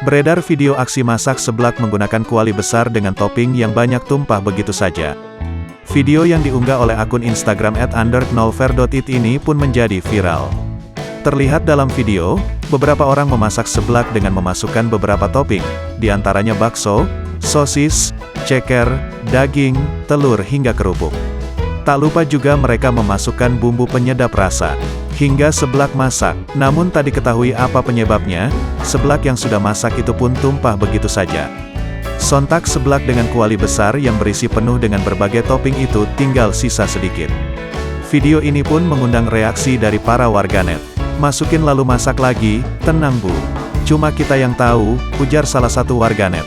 Beredar video aksi masak seblak menggunakan kuali besar dengan topping yang banyak tumpah begitu saja. Video yang diunggah oleh akun Instagram @_nolver.it ini pun menjadi viral. Terlihat dalam video, beberapa orang memasak seblak dengan memasukkan beberapa topping, diantaranya bakso, sosis, ceker, daging, telur hingga kerupuk. Tak lupa juga mereka memasukkan bumbu penyedap rasa, hingga seblak masak. Namun tak diketahui apa penyebabnya, seblak yang sudah masak itu pun tumpah begitu saja. Sontak seblak dengan kuali besar yang berisi penuh dengan berbagai topping itu tinggal sisa sedikit. Video ini pun mengundang reaksi dari para warganet. "Masukin lalu masak lagi, tenang bu. Cuma kita yang tahu," ujar salah satu warganet.